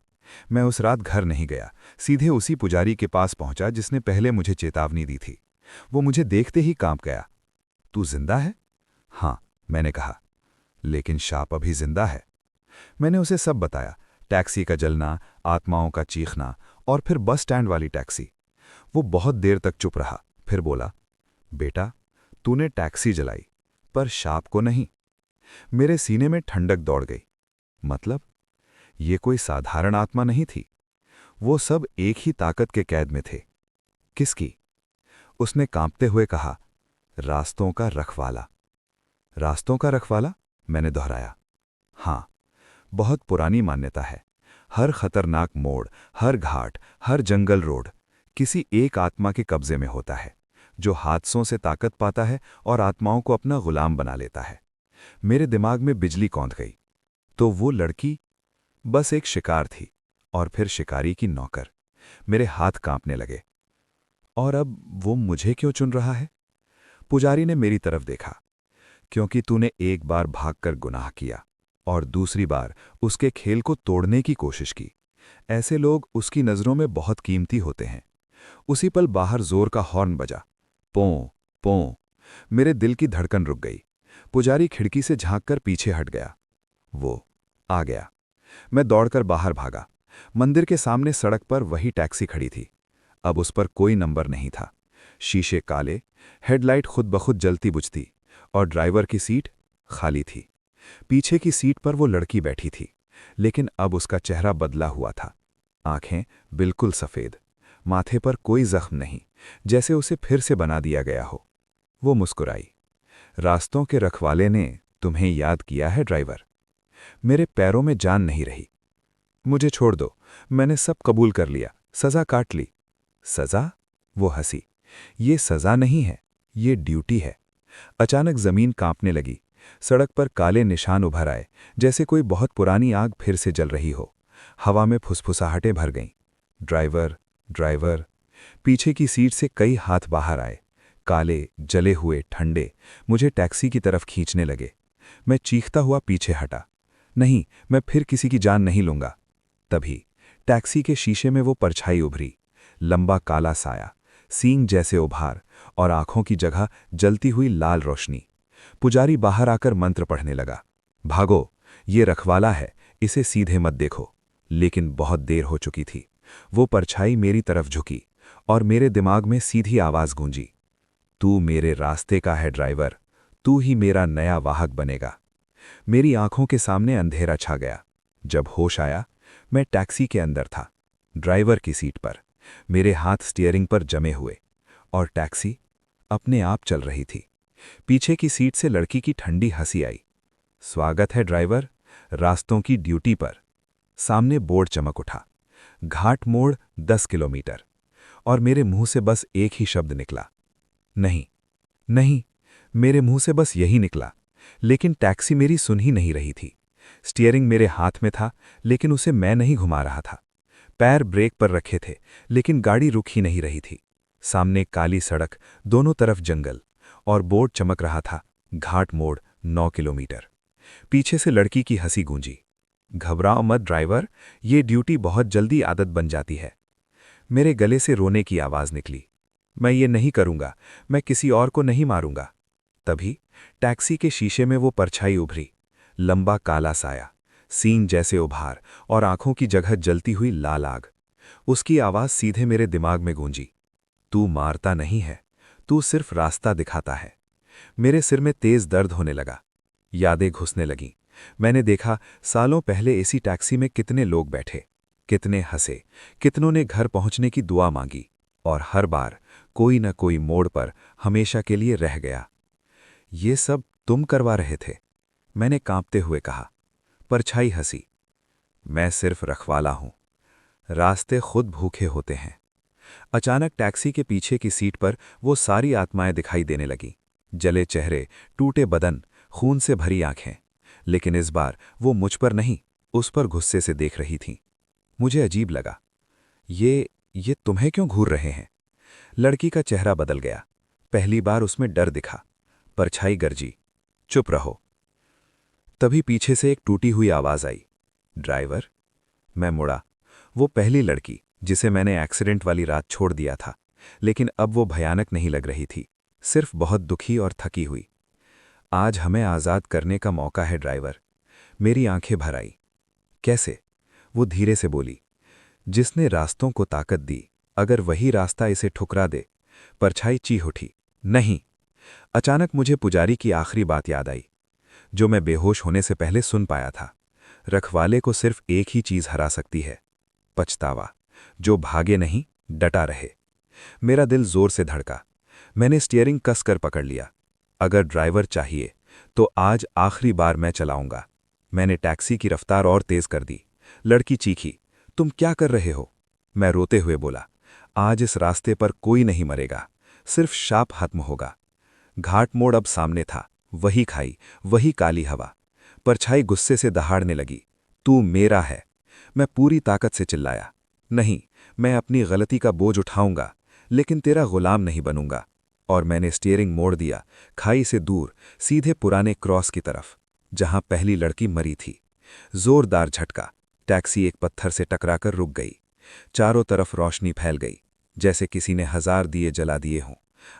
मैं उस रात घर नहीं गया, सीधे उसी पुजारी के पास पहुंचा जिसने पहले मुझे चेतावनी दी थी। वो मुझे देखते ही कांप गया। तू जिंदा है? हाँ, मैंने कहा। लेकिन शाप अभी जिंदा है। मैंने उसे सब बताया, टैक्सी का जलना, आत्माओं का चीखना और फिर बस स्टैंड वाली टैक्सी। वो बहुत देर तक चुप रहा, फिर बोला, बेटा, तूने टैक्सी जलाई, पर शाप को नहीं। मेरे सीने में ठंडक दौड़ गई। मतलब? ये कोई साधारण आत्मा नहीं थी। वो सब एक ही ताकत के कैद में थे। किसकी? उसने कांपते हुए कहा, रास्तों का रखवाला। रास्तों का रखवाला? मैंने दोहराया। हाँ, बहुत पुरानी मान्यता है। हर खतरनाक मोड़, हर घाट, हर जंगल रोड किसी एक आत्मा के कब्जे में होता है, जो हादसों से ताकत पाता है और आत्माओं को अपना गुलाम बना लेता है। मेरे दिमाग में बिजली कौंध गई। तो वो लड़की बस एक शिकार थी, और फिर शिकारी की नौकर। मेरे हाथ कांपने लगे। और अब वो मुझे क्यों चुन रहा है? पुजारी ने मेरी तरफ देखा। क्योंकि तूने एक बार भागकर गुनाह किया और दूसरी बार उसके खेल को तोड़ने की कोशिश की। ऐसे लोग उसकी नज़रों में बहुत कीमती होते हैं। उसी पल बाहर जोर का हॉर्न बजा। पों पों। मेरे दिल की धड़कन रुक गई। पुजारी खिड़की से झांककर पीछे हट गया। वो आ गया। मैं दौड़कर बाहर भागा। मंदिर के सामने सड़क पर वही टैक्सी खड़ी थी। अब उस पर कोई नंबर नहीं था। शीशे काले, हेडलाइट खुद ब खुद जलती बुझती, और ड्राइवर की सीट खाली थी। पीछे की सीट पर वो लड़की बैठी थी, लेकिन अब उसका चेहरा बदला हुआ था। आंखें बिल्कुल सफ़ेद, माथे पर कोई जख्म नहीं, जैसे उसे फिर से बना दिया गया हो। वो मुस्कुराई। रास्तों के रखवाले ने तुम्हें याद किया है ड्राइवर। मेरे पैरों में जान नहीं रही। मुझे छोड़ दो, मैंने सब कबूल कर लिया, सज़ा काट ली। सज़ा? वो हंसी। ये सज़ा नहीं है, ये ड्यूटी है। अचानक जमीन कांपने लगी। सड़क पर काले निशान उभर आए, जैसे कोई बहुत पुरानी आग फिर से जल रही हो। हवा में फुसफुसाहटें भर गईं। Driver, driver. पीछे की सीट से कई हाथ बाहर आए, काले, जले हुए, ठंडे, मुझे टैक्सी की तरफ खींचने लगे। मैं चीखता हुआ पीछे हटा। नहीं, मैं फिर किसी की जान नहीं लूंगा। तभी टैक्सी के शीशे में वो परछाई उभरी। लंबा काला साया, सींग जैसे उभार, और आंखों की जगह जलती हुई लाल रोशनी। पुजारी बाहर आकर मंत्र पढ़ने लगा। भागो, ये रखवाला है, इसे सीधे मत देखो। लेकिन बहुत देर हो चुकी थी। वो परछाई मेरी तरफ झुकी, और मेरे दिमाग में सीधी आवाज गूंजी, तू मेरे रास्ते का है ड्राइवर, तू ही मेरा नया वाहक बनेगा। मेरी आंखों के सामने अंधेरा छा गया। जब होश आया, मैं टैक्सी के अंदर था, ड्राइवर की सीट पर, मेरे हाथ स्टीयरिंग पर जमे हुए, और टैक्सी अपने आप चल रही थी। पीछे की सीट से लड़की की ठंडी हंसी आई। स्वागत है ड्राइवर, रास्तों की ड्यूटी पर। सामने बोर्ड चमक उठा, घाट मोड़ 10 किलोमीटर। और मेरे मुंह से बस एक ही शब्द निकला, नहीं। नहीं, मेरे मुंह से बस यही निकला। लेकिन टैक्सी मेरी सुन ही नहीं रही थी। स्टीयरिंग मेरे हाथ में था, लेकिन उसे मैं नहीं घुमा रहा था। पैर ब्रेक पर रखे थे, लेकिन गाड़ी रुक ही नहीं रही थी। सामने काली सड़क, दोनों तरफ जंगल, और बोर्ड चमक रहा था, घाट मोड़ 9 किलोमीटर। पीछे से लड़की की हंसी गूंजी, घबराओ मत ड्राइवर, ये ड्यूटी बहुत जल्दी आदत बन जाती है। मेरे गले से रोने की आवाज निकली, मैं ये नहीं करूंगा, मैं किसी और को नहीं मारूंगा। तभी टैक्सी के शीशे में वो परछाई उभरी, लंबा काला साया, सीन जैसे उभार और आंखों की जगह जलती हुई लाल आग। उसकी आवाज सीधे मेरे दिमाग में गूंजी, तू मारता नहीं है, तू सिर्फ रास्ता दिखाता है। मेरे सिर में तेज दर्द होने लगा, यादें घुसने लगीं। मैंने देखा सालों पहले एसी टैक्सी में कितने लोग बैठे, कितने हंसे, कितनों ने घर पहुंचने की दुआ मांगी, और हर बार कोई न कोई मोड़ पर हमेशा के लिए रह गया। ये सब तुम करवा रहे थे, मैंने कांपते हुए कहा। परछाई हंसी, मैं सिर्फ रखवाला हूं, रास्ते खुद भूखे होते हैं। अचानक टैक्सी के पीछे की सीट पर वो सारी आत्माएं दिखाई देने लगीं, जले चेहरे, टूटे बदन, खून से भरी आंखें। लेकिन इस बार वो मुझ पर नहीं, उस पर गुस्से से देख रही थीं। मुझे अजीब लगा, ये तुम्हें क्यों घूर रहे हैं? लड़की का चेहरा बदल गया, पहली बार उसमें डर दिखा। परछाई गरजी, चुप रहो। तभी पीछे से एक टूटी हुई आवाज आई, ड्राइवर। मैं मुड़ा। वो पहली लड़की जिसे मैंने एक्सीडेंट वाली रात छोड़ दिया था, लेकिन अब वो भयानक नहीं लग रही थी, सिर्फ बहुत दुखी और थकी हुई। आज हमें आज़ाद करने का मौका है ड्राइवर। मेरी आंखें भर आई। कैसे? वो धीरे से बोली, जिसने रास्तों को ताकत दी, अगर वही रास्ता इसे ठुकरा दे। परछाई चीख उठी, नहीं। अचानक मुझे पुजारी की आखिरी बात याद आई, जो मैं बेहोश होने से पहले सुन पाया था। रखवाले को सिर्फ एक ही चीज हरा सकती है, पछतावा। जो भागे नहीं, डटा रहे। मेरा दिल जोर से धड़का। मैंने स्टीयरिंग कसकर पकड़ लिया। अगर ड्राइवर चाहिए तो आज आखिरी बार मैं चलाऊंगा। मैंने टैक्सी की रफ्तार और तेज कर दी। लड़की चीखी, तुम क्या कर रहे हो? मैं रोते हुए बोला, आज इस रास्ते पर कोई नहीं मरेगा, सिर्फ शाप खत्म होगा। घाट मोड़ अब सामने था, वही खाई, वही काली हवा। परछाई गुस्से से दहाड़ने लगी, तू मेरा है। मैं पूरी ताकत से चिल्लाया, नहीं, मैं अपनी गलती का बोझ उठाऊंगा, लेकिन तेरा गुलाम नहीं बनूंगा। और मैंने स्टीयरिंग मोड़ दिया, खाई से दूर, सीधे पुराने क्रॉस की तरफ, जहां पहली लड़की मरी थी। जोरदार झटका, टैक्सी एक पत्थर से टकराकर रुक गई। चारों तरफ रोशनी फैल गई, जैसे किसी ने 1000 दिए जला दिए हों।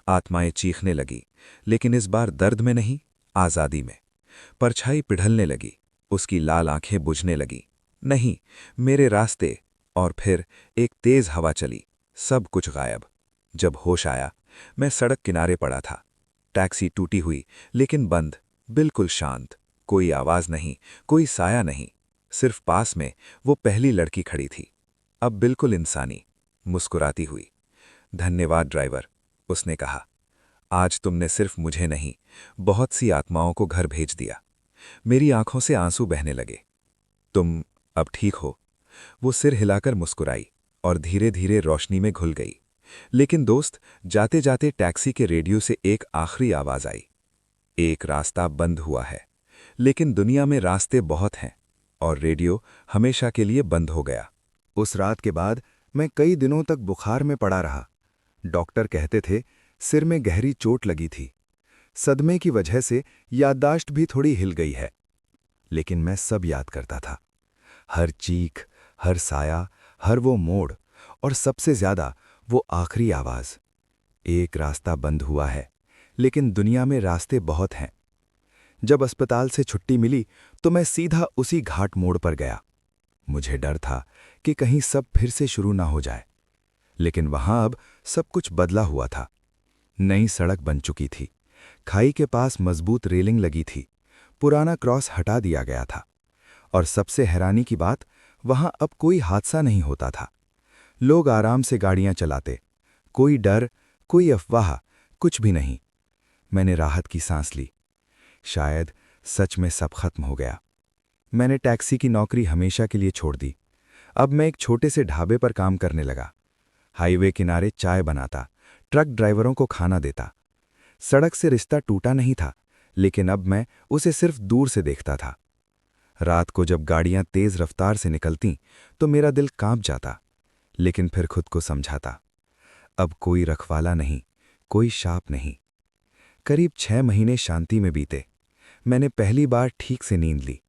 आत्माएं चीखने लगी, लेकिन इस बार दर्द में नहीं, आज़ादी में। परछाई पिघलने लगी, उसकी लाल आंखें बुझने लगीं। नहीं, मेरे रास्ते। और फिर एक तेज हवा चली, सब कुछ गायब। जब होश आया, मैं सड़क किनारे पड़ा था। टैक्सी टूटी हुई, लेकिन बंद, बिल्कुल शांत। कोई आवाज नहीं, कोई साया नहीं, सिर्फ पास में वो पहली लड़की खड़ी थी, अब बिल्कुल इंसानी, मुस्कुराती हुई। धन्यवाद ड्राइवर, उसने कहा। आज तुमने सिर्फ मुझे नहीं, बहुत सी आत्माओं को घर भेज दिया। मेरी आंखों से आंसू बहने लगे। तुम अब ठीक हो? वो सिर हिलाकर मुस्कुराई और धीरे धीरे रोशनी में घुल गई। लेकिन दोस्त, जाते जाते टैक्सी के रेडियो से एक आखिरी आवाज आई, एक रास्ता बंद हुआ है, लेकिन दुनिया में रास्ते बहुत हैं। और रेडियो हमेशा के लिए बंद हो गया। उस रात के बाद मैं कई दिनों तक बुखार में पड़ा रहा। डॉक्टर कहते थे सिर में गहरी चोट लगी थी। सदमे की वजह से याददाश्त भी थोड़ी हिल गई है। लेकिन मैं सब याद करता था, हर चीख, हर साया, हर वो मोड़, और सबसे ज्यादा वो आखिरी आवाज, एक रास्ता बंद हुआ है, लेकिन दुनिया में रास्ते बहुत हैं। जब अस्पताल से छुट्टी मिली तो मैं सीधा उसी घाट मोड़ पर गया। मुझे डर था कि कहीं सब फिर से शुरू ना हो जाए, लेकिन वहां अब सब कुछ बदला हुआ था। नई सड़क बन चुकी थी, खाई के पास मजबूत रेलिंग लगी थी, पुराना क्रॉस हटा दिया गया था, और सबसे हैरानी की बात, वहां अब कोई हादसा नहीं होता था। लोग आराम से गाड़ियां चलाते, कोई डर, कोई अफवाह, कुछ भी नहीं। मैंने राहत की सांस ली। शायद सच में सब खत्म हो गया। मैंने टैक्सी की नौकरी हमेशा के लिए छोड़ दी। अब मैं एक छोटे से ढाबे पर काम करने लगा। हाईवे किनारे चाय बनाता, ट्रक ड्राइवरों को खाना देता। सड़क से रिश्ता टूटा नहीं था, लेकिन अब मैं उसे सिर्फ दूर से देखता था। रात को जब गाड़ियां तेज रफ्तार से निकलतीं तो मेरा दिल कांप जाता, लेकिन फिर खुद को समझाता, अब कोई रखवाला नहीं, कोई शाप नहीं। करीब 6 महीने शांति में बीते। मैंने पहली बार ठीक से नींद ली।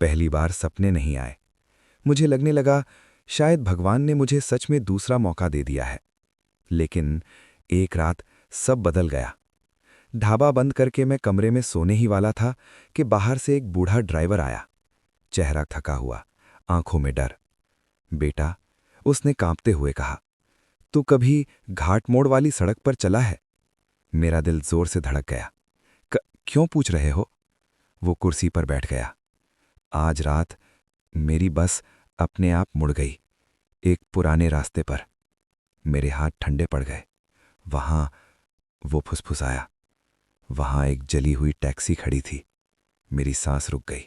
पहली बार सपने नहीं आए। मुझे लगने लगा शायद भगवान ने मुझे सच में दूसरा मौका दे दिया है। लेकिन एक रात सब बदल गया। ढाबा बंद करके मैं कमरे में सोने ही वाला था कि बाहर से एक बूढ़ा ड्राइवर आया। चेहरा थका हुआ, आंखों में डर। बेटा, उसने कांपते हुए कहा, तू कभी घाट मोड़ वाली सड़क पर चला है? मेरा दिल जोर से धड़क गया। क्यों पूछ रहे हो? वो कुर्सी पर बैठ गया। आज रात मेरी बस अपने आप मुड़ गई, एक पुराने रास्ते पर। मेरे हाथ ठंडे पड़ गए। वहां, वो फुसफुसाया, वहां एक जली हुई टैक्सी खड़ी थी। मेरी सांस रुक गई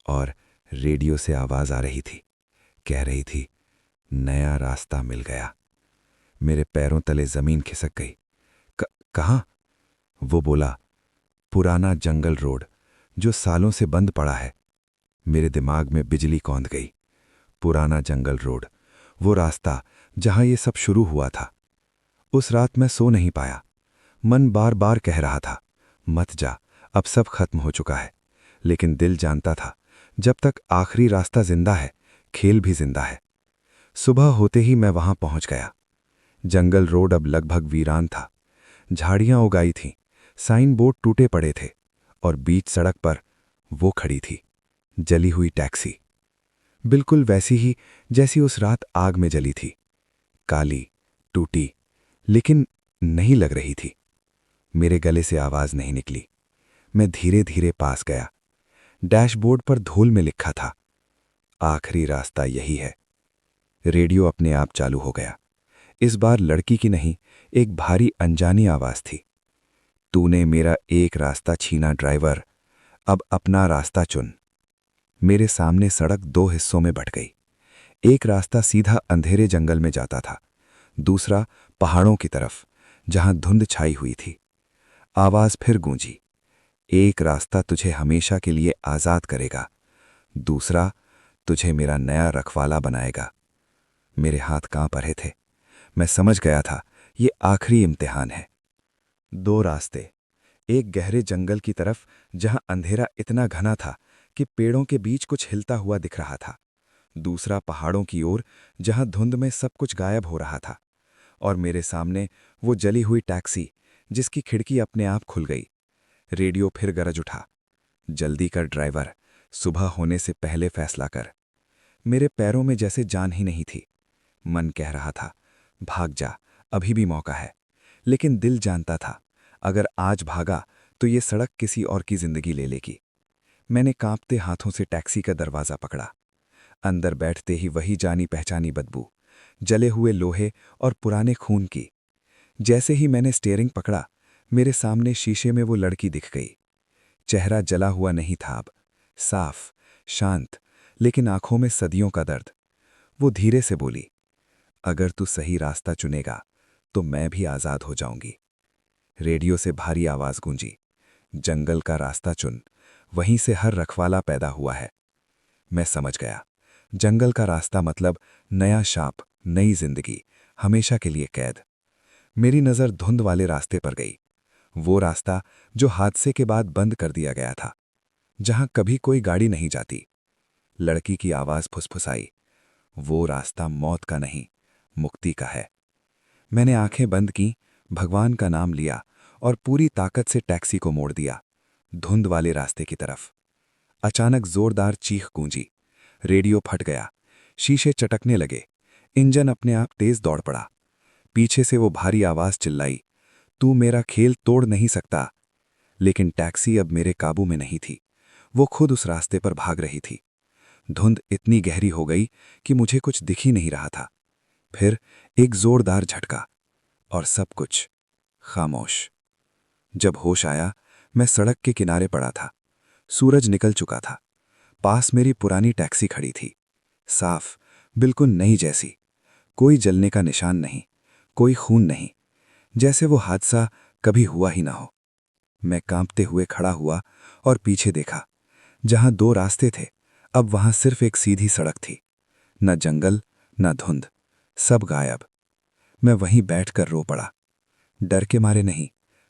और रेडियो से आवाज आ रही थी। कह रही थी, नया रास्ता मिल गया। मेरे पैरों तले जमीन खिसक गई। कहाँ? वो बोला, पुराना जंगल रोड जो सालों से बंद पड़ा है। मेरे दिमाग में बिजली कौंध गई। पुराना जंगल रोड, वो रास्ता जहां ये सब शुरू हुआ था। उस रात मैं सो नहीं पाया। मन बार बार कह रहा था, मत जा, अब सब खत्म हो चुका है। लेकिन दिल जानता था, जब तक आखिरी रास्ता जिंदा है, खेल भी जिंदा है। सुबह होते ही मैं वहां पहुंच गया। जंगल रोड अब लगभग वीरान था। झाड़ियां उगाई थीं, साइन बोर्ड टूटे पड़े थे और बीच सड़क पर वो खड़ी थी, जली हुई टैक्सी। बिल्कुल वैसी ही जैसी उस रात आग में जली थी। काली, टूटी, लेकिन नहीं लग रही थी। मेरे गले से आवाज नहीं निकली। मैं धीरे धीरे पास गया। डैशबोर्ड पर धूल में लिखा था, आखिरी रास्ता यही है। रेडियो अपने आप चालू हो गया। इस बार लड़की की नहीं, एक भारी अनजानी आवाज थी। तूने मेरा एक रास्ता छीना ड्राइवर, अब अपना रास्ता चुन। मेरे सामने सड़क 2 हिस्सों में बंट गई। एक रास्ता सीधा अंधेरे जंगल में जाता था, दूसरा पहाड़ों की तरफ, जहां धुंध छाई हुई थी। आवाज फिर गूंजी, एक रास्ता तुझे हमेशा के लिए आजाद करेगा, दूसरा तुझे मेरा नया रखवाला बनाएगा। मेरे हाथ कांप रहे थे। मैं समझ गया था, ये आखिरी इम्तिहान है। 2 रास्ते, एक गहरे जंगल की तरफ जहां अंधेरा इतना घना था कि पेड़ों के बीच कुछ हिलता हुआ दिख रहा था, दूसरा पहाड़ों की ओर जहां धुंध में सब कुछ गायब हो रहा था। और मेरे सामने वो जली हुई टैक्सी, जिसकी खिड़की अपने आप खुल गई। रेडियो फिर गरज उठा, जल्दी कर ड्राइवर, सुबह होने से पहले फैसला कर। मेरे पैरों में जैसे जान ही नहीं थी। मन कह रहा था, भाग जा, अभी भी मौका है। लेकिन दिल जानता था, अगर आज भागा तो ये सड़क किसी और की जिंदगी ले लेगी। मैंने कांपते हाथों से टैक्सी का दरवाजा पकड़ा। अंदर बैठते ही वही जानी पहचानी बदबू, जले हुए लोहे और पुराने खून की। जैसे ही मैंने स्टीयरिंग पकड़ा, मेरे सामने शीशे में वो लड़की दिख गई। चेहरा जला हुआ नहीं था अब, साफ, शांत, लेकिन आंखों में सदियों का दर्द। वो धीरे से बोली, अगर तू सही रास्ता चुनेगा तो मैं भी आजाद हो जाऊंगी। रेडियो से भारी आवाज गूंजी, जंगल का रास्ता चुन, वहीं से हर रखवाला पैदा हुआ है। मैं समझ गया, जंगल का रास्ता मतलब नया शाप, नई जिंदगी, हमेशा के लिए कैद। मेरी नजर धुंध वाले रास्ते पर गई, वो रास्ता जो हादसे के बाद बंद कर दिया गया था, जहां कभी कोई गाड़ी नहीं जाती। लड़की की आवाज फुसफुसाई, वो रास्ता मौत का नहीं, मुक्ति का है। मैंने आंखें बंद की, भगवान का नाम लिया और पूरी ताकत से टैक्सी को मोड़ दिया, धुंध वाले रास्ते की तरफ। अचानक जोरदार चीख गूंजी, रेडियो फट गया, शीशे चटकने लगे, इंजन अपने आप तेज दौड़ पड़ा। पीछे से वो भारी आवाज चिल्लाई, तू मेरा खेल तोड़ नहीं सकता। लेकिन टैक्सी अब मेरे काबू में नहीं थी। वो खुद उस रास्ते पर भाग रही थी। धुंध इतनी गहरी हो गई कि मुझे कुछ दिख ही नहीं रहा था। फिर एक जोरदार झटका और सब कुछ खामोश। जब होश आया, मैं सड़क के किनारे पड़ा था। सूरज निकल चुका था। पास मेरी पुरानी टैक्सी खड़ी थी, साफ, बिल्कुल नई जैसी। कोई जलने का निशान नहीं, कोई खून नहीं, जैसे वो हादसा कभी हुआ ही ना हो। मैं कांपते हुए खड़ा हुआ और पीछे देखा। जहां दो रास्ते थे, अब वहां सिर्फ एक सीधी सड़क थी। न जंगल, न धुंध, सब गायब। मैं वहीं बैठकर रो पड़ा। डर के मारे नहीं,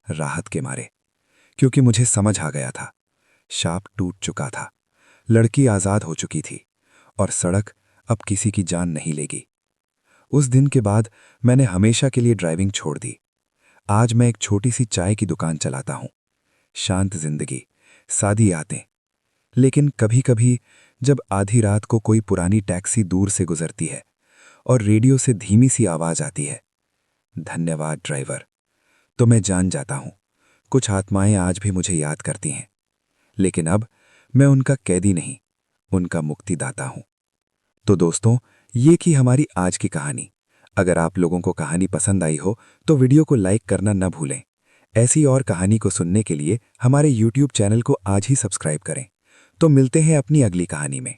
राहत के मारे, क्योंकि मुझे समझ आ गया था। शाप टूट चुका था, लड़की आजाद हो चुकी थी, और सड़क अब किसी की जान नहीं लेगी। उस दिन के बाद मैंने हमेशा के लिए ड्राइविंग छोड़ दी। आज मैं एक छोटी सी चाय की दुकान चलाता हूं। शांत जिंदगी, सादी यादें। लेकिन कभी कभी जब आधी रात को कोई पुरानी टैक्सी दूर से गुजरती है और रेडियो से धीमी सी आवाज आती है, धन्यवाद ड्राइवर, तो मैं जान जाता हूं कुछ आत्माएं आज भी मुझे याद करती हैं। लेकिन अब मैं उनका कैदी नहीं, उनका मुक्तिदाता हूं। तो दोस्तों, ये की हमारी आज की कहानी। अगर आप लोगों को कहानी पसंद आई हो तो वीडियो को लाइक करना न भूलें। ऐसी और कहानी को सुनने के लिए हमारे YouTube चैनल को आज ही सब्सक्राइब करें। तो मिलते हैं अपनी अगली कहानी में।